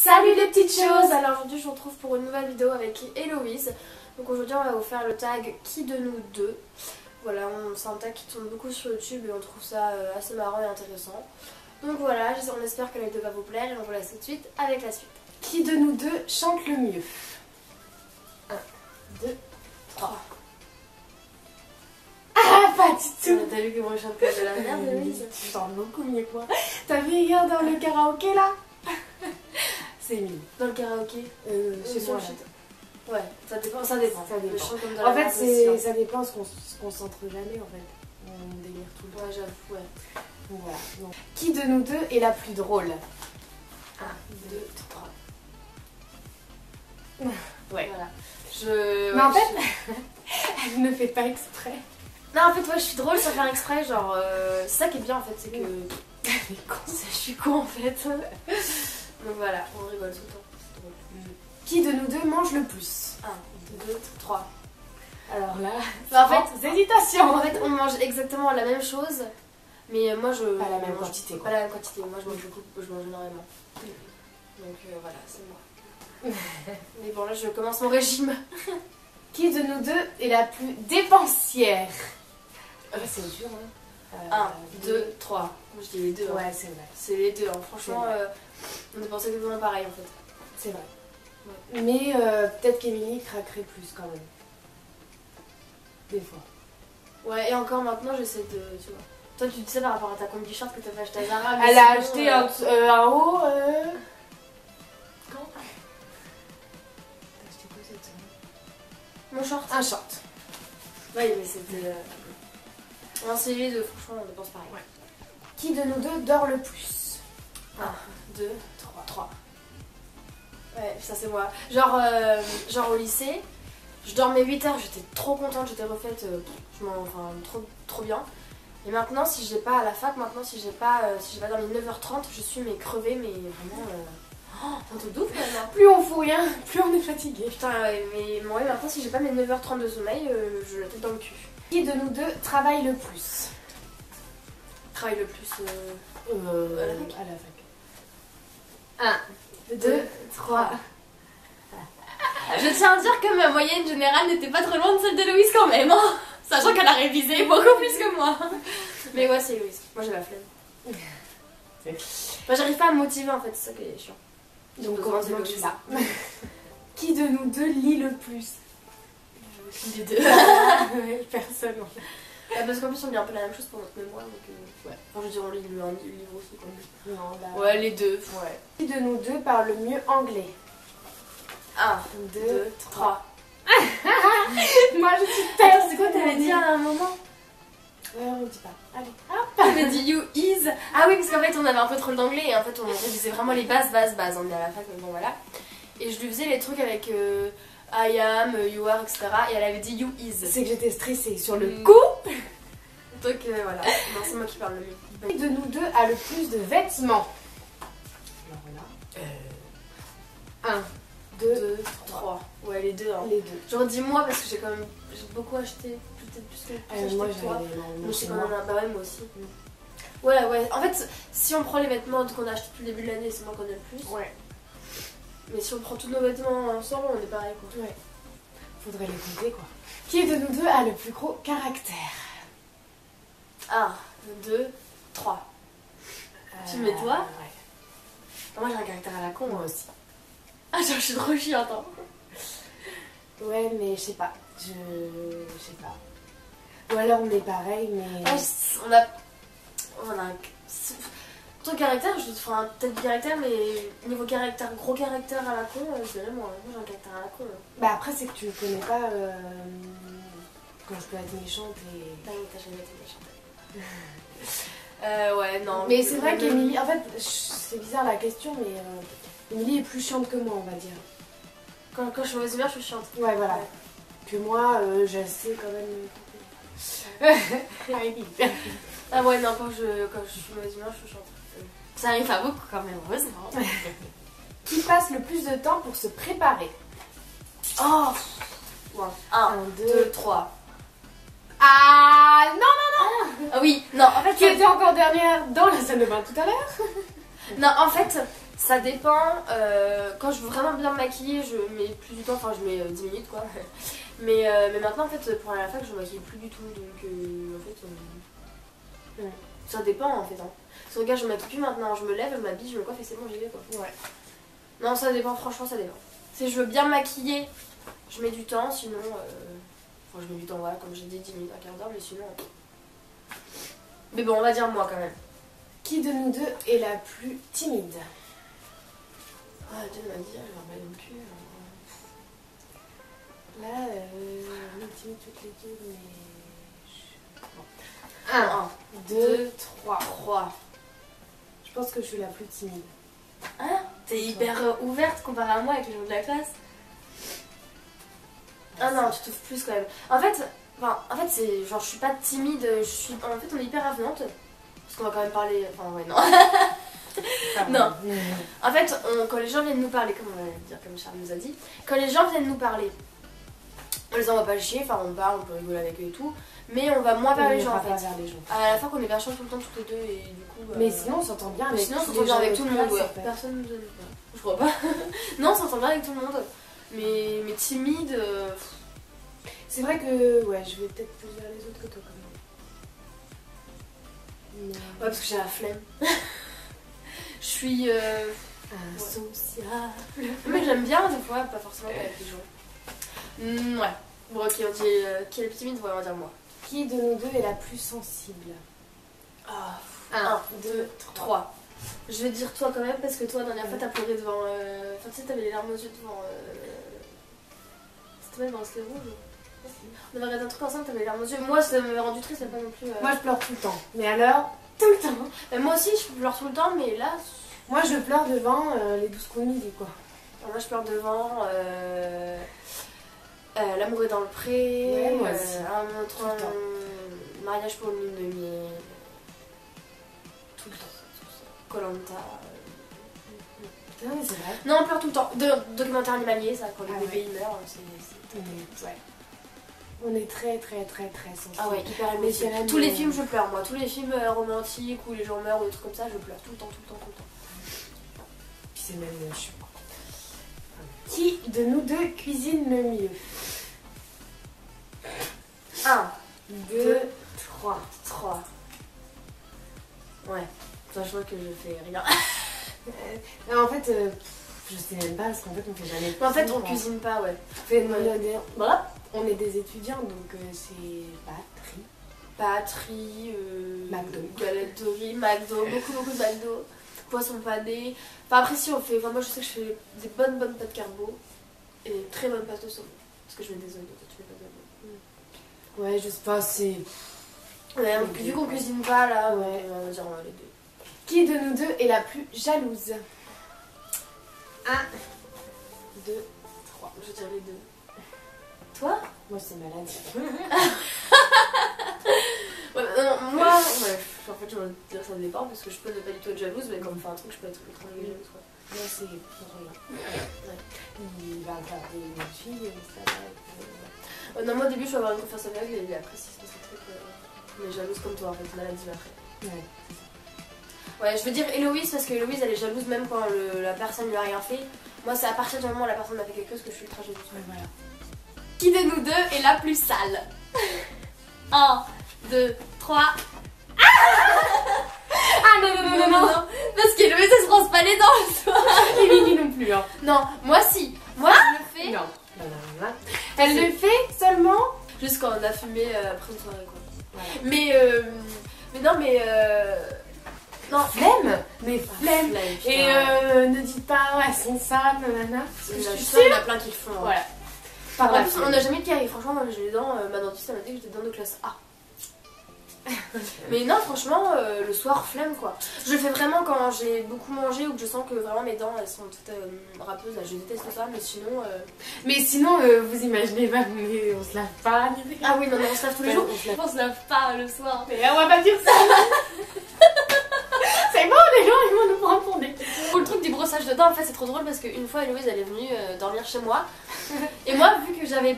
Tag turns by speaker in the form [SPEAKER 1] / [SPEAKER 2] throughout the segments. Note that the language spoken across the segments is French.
[SPEAKER 1] Salut les petites choses. Alors aujourd'hui je vous retrouve pour une nouvelle vidéo avec Héloïse. Donc aujourd'hui on va vous faire le tag qui de nous deux. Voilà, c'est un tag qui tourne beaucoup sur YouTube et on trouve ça assez marrant et intéressant. Donc voilà, on espère que la vidéo va vous plaire et on vous laisse tout de suite avec la suite.
[SPEAKER 2] Qui de nous deux chante le mieux? 1, 2, 3. Ah, pas du tout.
[SPEAKER 1] T'as vu que moi je chante pas de la merde, Héloïse?
[SPEAKER 2] Tu chantes beaucoup mieux que moi. T'as vu hier dans le karaoké là? C'est mignon.
[SPEAKER 1] Dans le karaoké
[SPEAKER 2] chez moi.
[SPEAKER 1] Ouais, ça dépend.
[SPEAKER 2] Ça dépend. En fait, ça dépend parce qu'on se concentre jamais en fait. On délire tout le temps.
[SPEAKER 1] Ouais, j'avoue, ouais.
[SPEAKER 2] Donc voilà. Donc, qui de nous deux est la plus drôle? 1, 2, 3. Ouais.
[SPEAKER 1] Voilà.
[SPEAKER 2] Mais en fait, elle ne fait pas exprès.
[SPEAKER 1] Non, en fait, ouais, je suis drôle sans faire exprès. Genre, c'est ça qui est bien en fait, c'est que.
[SPEAKER 2] Elle est con.
[SPEAKER 1] Je suis con en fait. Donc voilà, on rigole tout le temps. C'est drôle.
[SPEAKER 2] Qui de nous deux mange le plus?
[SPEAKER 1] 1, 2, 3.
[SPEAKER 2] Alors là,
[SPEAKER 1] en fait,
[SPEAKER 2] hésitations.
[SPEAKER 1] En fait, on mange exactement la même chose, mais moi je.
[SPEAKER 2] Pas la même quantité.
[SPEAKER 1] Pas la même quantité. Moi je mange beaucoup, je mange énormément. Donc voilà, c'est moi. Mais bon, là je commence mon régime.
[SPEAKER 2] Qui de nous deux est la plus dépensière? C'est dur, hein.
[SPEAKER 1] 1, 2, 3. Moi je dis les deux.
[SPEAKER 2] Ouais,
[SPEAKER 1] hein.
[SPEAKER 2] c'est vrai.
[SPEAKER 1] C'est les deux, hein. Franchement, on dépense exactement pareil en fait.
[SPEAKER 2] C'est vrai. Ouais. Mais peut-être qu'Emilie craquerait plus quand même. Des fois.
[SPEAKER 1] Ouais, et encore maintenant j'essaie de. Tu vois. Toi tu dis ça par rapport à ta combi short que t'as fait acheter à Zara.
[SPEAKER 2] Elle a acheté un haut.
[SPEAKER 1] Quand
[SPEAKER 2] T'as acheté quoi cette semaine?
[SPEAKER 1] Mon short.
[SPEAKER 2] Un short.
[SPEAKER 1] Oui, mais c'était. Non, c'est les deux, franchement, on dépense pareil.
[SPEAKER 2] Ouais. Qui de nous deux dort le plus?
[SPEAKER 1] 1, 2, 3. Ouais, ça c'est moi. Genre au lycée, je dormais 8 heures, j'étais trop contente, j'étais refaite, enfin trop bien. Et maintenant, si j'ai pas à la fac, si j'ai pas dormi 9h30, je suis crevée, mais vraiment. C'est un truc d'ouf quand même. Hein.
[SPEAKER 2] Plus on fout rien, plus on est fatigué.
[SPEAKER 1] Putain, mais moi maintenant, si j'ai pas mes 9h30 de sommeil, je la tête dans le cul.
[SPEAKER 2] Qui de nous deux travaille le plus?
[SPEAKER 1] Travaille le plus
[SPEAKER 2] à la fac. 1, 2, 3.
[SPEAKER 1] Je tiens à dire que ma moyenne générale n'était pas trop loin de celle de Louise quand même, hein, sachant qu'elle a révisé beaucoup plus que moi. Mais ouais, c'est Louise. Moi j'ai la flemme. Moi j'arrive pas à me motiver en fait, c'est ça qui est chiant.
[SPEAKER 2] Donc heureusement que je suis là. Qui de nous deux lit le plus?
[SPEAKER 1] Les deux.
[SPEAKER 2] Personne.
[SPEAKER 1] Parce qu'en plus on lit un peu la même chose pour notre mémoire, donc ouais. Enfin je veux dire on lit un livre aussi quand même.
[SPEAKER 2] Non, là...
[SPEAKER 1] Ouais, les deux.
[SPEAKER 2] Ouais. Qui de nous deux parle le mieux anglais?
[SPEAKER 1] 1, 2, 3.
[SPEAKER 2] Moi je suis
[SPEAKER 1] tellement. Attends, c'est quoi t'avais dit à un moment?
[SPEAKER 2] On dit pas. Allez, hop.
[SPEAKER 1] T'avais dit you is. Ah oui, parce qu'en fait on avait un peu trop d'anglais et en fait on révisait vraiment les bases. On est à la fac, mais bon voilà. Et je lui faisais les trucs avec I am, you are, etc. Et elle avait dit you is.
[SPEAKER 2] C'est que j'étais stressée sur le coup.
[SPEAKER 1] Donc voilà, non, c'est moi qui parle le mieux.
[SPEAKER 2] Qui de nous deux a le plus de vêtements? Alors là. 1, 2,
[SPEAKER 1] 3. Ouais, les deux. Hein.
[SPEAKER 2] Les deux.
[SPEAKER 1] J'aurais dit moi parce que j'ai beaucoup acheté, peut-être plus que
[SPEAKER 2] moi
[SPEAKER 1] toi.
[SPEAKER 2] Mais
[SPEAKER 1] c'est quand même un barème moi aussi. Ouais, ouais. En fait, si on prend les vêtements qu'on a achetés depuis le début de l'année, c'est moi qu'on a le plus.
[SPEAKER 2] Ouais.
[SPEAKER 1] Mais si on prend tous nos vêtements ensemble, on est pareil quoi.
[SPEAKER 2] Ouais. Faudrait les compter quoi. Qui de nous deux a le plus gros caractère?
[SPEAKER 1] 1, 2, 3. Tu mets toi?
[SPEAKER 2] Ouais.
[SPEAKER 1] Moi j'ai un caractère à la con.
[SPEAKER 2] Moi aussi.
[SPEAKER 1] Ah, genre je suis trop chiante. Hein.
[SPEAKER 2] Ouais, mais je sais pas. Je sais pas. Ou alors on est pareil, mais.
[SPEAKER 1] Ah, on a. Ton caractère, je te ferai un peut-être du caractère, mais niveau caractère, gros caractère à la con, je dirais moi. Moi j'ai un caractère à la con.
[SPEAKER 2] Bah après, c'est que tu me connais pas quand je peux être méchante et.
[SPEAKER 1] T'as jamais été méchante. Ouais, non.
[SPEAKER 2] Mais c'est vrai qu'Emilie, en fait, c'est bizarre la question, mais Emilie est plus chiante que moi, on va dire.
[SPEAKER 1] Quand je suis mauvaise humeur, je suis chiante.
[SPEAKER 2] Ouais, voilà. Ouais. Que moi, je sais quand même.
[SPEAKER 1] Ah ouais, non, quand je suis mauvaise humeur, je suis chiante. Ça arrive pas beaucoup quand même, heureusement.
[SPEAKER 2] Qui passe le plus de temps pour se préparer?
[SPEAKER 1] Oh ouais. 1, 2, 3.
[SPEAKER 2] Ah non.
[SPEAKER 1] Ah oui, non, en fait...
[SPEAKER 2] Tu étais encore dernière dans la salle de bain tout à l'heure.
[SPEAKER 1] Non, en fait, Ça dépend. Quand je veux vraiment bien me maquiller, je mets plus du temps. Enfin, je mets 10 minutes quoi. Mais maintenant, en fait, pour aller à la fac, je me maquille plus du tout. Donc, en fait, ça dépend en fait. Hein. Parce que regarde, je me maquille plus maintenant. Je me lève, je m'habille, je me coiffe et c'est bon, j'y vais quoi.
[SPEAKER 2] Ouais.
[SPEAKER 1] Non, ça dépend, franchement, ça dépend. Si je veux bien me maquiller, je mets du temps. Sinon, enfin, je mets du temps, voilà, comme j'ai dit, 10 minutes, un quart d'heure. Mais sinon. Mais bon, on va dire moi quand même.
[SPEAKER 2] Qui de nous deux est la plus timide?
[SPEAKER 1] Ah, Dieu m'a dit, je me rappelle même plus.
[SPEAKER 2] Là, on est timides toutes les deux, mais... Bon.
[SPEAKER 1] 1, 2, 3. 3.
[SPEAKER 2] Je pense que je suis la plus timide.
[SPEAKER 1] Hein? T'es hyper ouverte comparée à moi avec les gens de la classe. Ah non, tu t'ouvres plus quand même. En fait, c'est genre je suis pas timide, en fait on est hyper avenante. Parce qu'on va quand même parler. Enfin ouais non. Non. En fait, quand les gens viennent nous parler, comme on va dire, comme Charles nous a dit, quand les gens viennent nous parler, on les envoie pas chier, enfin on parle, on peut rigoler avec eux et tout, mais on va moins vers les gens en fait.
[SPEAKER 2] Vers les gens.
[SPEAKER 1] À la fin qu'on est vachement tout le temps toutes les deux et du coup.
[SPEAKER 2] Mais sinon on s'entend bien avec
[SPEAKER 1] sinon on
[SPEAKER 2] tous
[SPEAKER 1] s'entend
[SPEAKER 2] les
[SPEAKER 1] bien
[SPEAKER 2] gens
[SPEAKER 1] avec
[SPEAKER 2] de
[SPEAKER 1] tout le monde,
[SPEAKER 2] classe,
[SPEAKER 1] ouais.
[SPEAKER 2] en fait.
[SPEAKER 1] Personne nous aime pas. Je crois pas. Non, on s'entend bien avec tout le monde. Mais timide.
[SPEAKER 2] C'est vrai que ouais, je vais peut-être plus vers les autres que toi quand même.
[SPEAKER 1] Ouais, parce que j'ai la flemme. Je suis
[SPEAKER 2] sociable.
[SPEAKER 1] Mais j'aime bien des fois, pas forcément avec les gens. Ouais. Bon, ok, on dit qui est la plus timide, on va dire moi.
[SPEAKER 2] Qui de nous deux est la plus sensible?
[SPEAKER 1] 1, 2, 3. Je vais dire toi quand même, parce que toi, la dernière fois, t'as pleuré devant. Enfin, tu sais, t'avais les larmes aux yeux devant. C'était même dans le rouge. On avait regardé un truc ensemble, t'avais les larmes aux yeux. Moi, ça m'avait rendu triste, mais pas non plus.
[SPEAKER 2] Moi, je pleure tout le temps. Mais alors, tout le temps.
[SPEAKER 1] Moi aussi, je pleure tout le temps, mais là.
[SPEAKER 2] Moi, je pleure devant les 12 coups de midi, quoi.
[SPEAKER 1] Alors, moi, je pleure devant. L'amour est dans le pré.
[SPEAKER 2] Ouais, moi aussi.
[SPEAKER 1] Un mariage pour une lune de miel. Tout le temps. Koh-Lanta.
[SPEAKER 2] Putain, mais c'est vrai.
[SPEAKER 1] Non, on pleure tout le temps. Documentaire animalier, ça, quand les bébés ils meurent, c'est.
[SPEAKER 2] Ouais. On est très très très très sensible.
[SPEAKER 1] Ah ouais, hyper émotif. Tous les films, je pleure, moi. Tous les films romantiques où les gens meurent ou des trucs comme ça, je pleure tout le temps, tout le temps, tout le temps.
[SPEAKER 2] Puis c'est même je sais pas. Qui de nous deux cuisine le mieux?
[SPEAKER 1] 1,
[SPEAKER 2] 2, 3.
[SPEAKER 1] 3. Ouais. Toi, je vois que je fais rien.
[SPEAKER 2] En fait, je sais même pas parce qu'en fait on fait jamais.
[SPEAKER 1] En fait, on cuisine pas, ouais.
[SPEAKER 2] Voilà. On est des étudiants donc c'est
[SPEAKER 1] Batterie,
[SPEAKER 2] McDo.
[SPEAKER 1] Galette de riz, McDo, beaucoup de McDo. Poisson pané. Enfin, après, si on fait. Enfin, moi, je sais que je fais des bonnes pâtes carbo et des très bonnes pâtes au saumon. Parce que je mets des oignons, toi, tu mets pas d'oignons.
[SPEAKER 2] Ouais, je sais pas, c'est.
[SPEAKER 1] Ouais, vu qu'on cuisine pas là,
[SPEAKER 2] ouais,
[SPEAKER 1] on va dire les deux.
[SPEAKER 2] Qui de nous deux est la plus jalouse? 1, 2, 3.
[SPEAKER 1] Je vais dire les deux. Toi?
[SPEAKER 2] Moi, c'est maladie.
[SPEAKER 1] Ouais, non, moi, ouais, en fait, je vais dire ça dépend parce que je peux ne pas du tout être jalouse, mais quand on fait un truc, je peux être ultra jalouse. Quoi.
[SPEAKER 2] Moi, c'est pour rien. Ouais. Il va regarder une fille, ça va être.
[SPEAKER 1] Non, moi, au début, je vais avoir une confiance aveugle et après, si c'est ce truc, mais jalouse comme toi, en fait, maladie après.
[SPEAKER 2] Ouais.
[SPEAKER 1] Ouais, je veux dire Héloïse parce que Héloïse, elle est jalouse même quand la personne lui a rien fait. Moi, c'est à partir du moment où la personne m'a fait quelque chose que je suis ultra jalouse.
[SPEAKER 2] Ouais, voilà.
[SPEAKER 1] Qui de nous deux est la plus sale? 1, 2, 3. Ah non. Parce qu'Héloïse, elle se brosse pas les dents le soir.
[SPEAKER 2] Et Mimi non plus, hein.
[SPEAKER 1] Non, moi si. Moi, je le fais.
[SPEAKER 2] Non. Elle le fait seulement
[SPEAKER 1] juste quand on a fumé après une soirée, quoi.
[SPEAKER 2] Ouais.
[SPEAKER 1] Mais non, mais. Non,
[SPEAKER 2] flemme. Mais flemme. Et ne dites pas, ouais, elles sont sales, nanana.
[SPEAKER 1] Je suis sûre, il y en a plein qui le font. Hein.
[SPEAKER 2] Voilà.
[SPEAKER 1] En plus, on n'a jamais de caries. Franchement, moi j'ai les dents. Ma dentiste elle m'a dit que j'étais dents de classe A. Mais non, franchement, le soir, flemme quoi. Je le fais vraiment quand j'ai beaucoup mangé ou que je sens que vraiment mes dents elles sont toutes râpeuses. Je déteste ça, mais sinon.
[SPEAKER 2] Mais sinon, vous imaginez pas, mais on se lave pas.
[SPEAKER 1] Ah oui, non, on se lave tous les jours. On se lave pas le soir.
[SPEAKER 2] Mais on va pas dire ça. C'est bon, les gens ils vont nous prendre pour des.
[SPEAKER 1] Pour le truc du brossage de dents, en fait, c'est trop drôle parce qu'une fois, Héloïse elle est venue dormir chez moi. Et moi, vu que j'avais.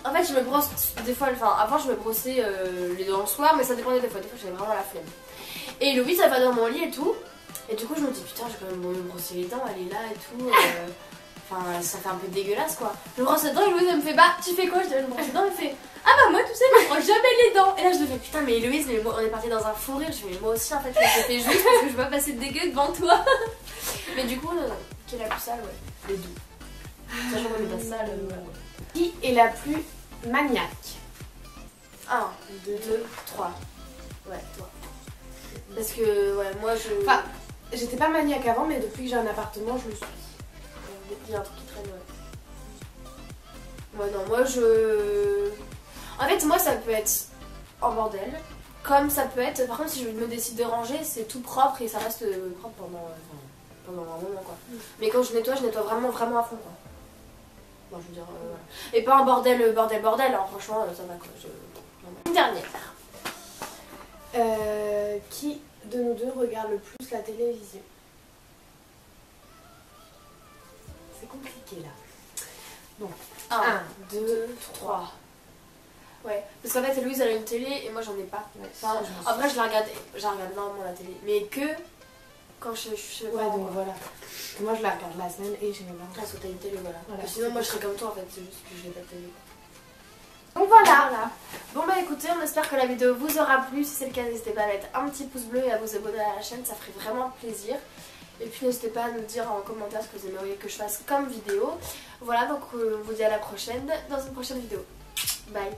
[SPEAKER 1] En fait, je me brosse des fois, enfin, avant je me brossais les dents le soir, mais ça dépendait des fois. Des fois, j'avais vraiment la flemme. Et Héloïse, elle va dans mon lit et tout. Et du coup, je me dis, putain, j'ai quand même me brosser les dents, elle est là et tout. Enfin, ça fait un peu dégueulasse quoi. Je me brosse les dents et Louise elle me fait, bah, tu fais quoi? Je dis, je me brosse les dents, elle me fait, ah bah, moi, tu sais, je me brosse jamais les dents. Et là, je me fais, putain, mais Louise, mais on est parti dans un fou rire. Je fais, mais moi aussi, en fait, je le fais juste parce que je veux pas passer de dégueu devant toi. Mais du coup, qui est la plus sale, ouais, les deux. Sachant qu'on est pas sale, voilà.
[SPEAKER 2] Qui est la plus maniaque?
[SPEAKER 1] 1, 2, 3. Ouais, toi. Parce que, ouais, moi je.
[SPEAKER 2] Enfin, j'étais pas maniaque avant, mais depuis que j'ai un appartement, je le suis.
[SPEAKER 1] Il y a un truc qui traîne, ouais. Ouais, non, moi je. En fait, moi ça peut être en bordel. Comme ça peut être. Par contre, si je me décide de ranger, c'est tout propre et ça reste propre pendant un moment, quoi. Mais quand je nettoie vraiment, vraiment à fond, quoi. Bon, je veux dire. Voilà. Et pas un bordel, hein, franchement, ça va, quoi. Une dernière.
[SPEAKER 2] Qui de nous deux regarde le plus la télévision? C'est compliqué là. Bon,
[SPEAKER 1] 1, 2, 3. Ouais, parce qu'en fait Louise elle a une télé et moi j'en ai pas. Ouais, enfin, après je la regarde énormément la télé, mais que quand je suis
[SPEAKER 2] ouais, donc voilà. Moi je la regarde la semaine et j'ai même pas.
[SPEAKER 1] Parce que t'as une télé, voilà. Sinon moi je serais comme toi en fait, c'est juste que je n'ai pas de télé.
[SPEAKER 2] Donc voilà.
[SPEAKER 1] Bon bah écoutez, on espère que la vidéo vous aura plu. Si c'est le cas, n'hésitez pas à mettre un petit pouce bleu et à vous abonner à la chaîne, ça ferait vraiment plaisir. Et puis n'hésitez pas à nous dire en commentaire ce que vous aimeriez que je fasse comme vidéo. Voilà, donc on vous dit à la prochaine dans une prochaine vidéo. Bye.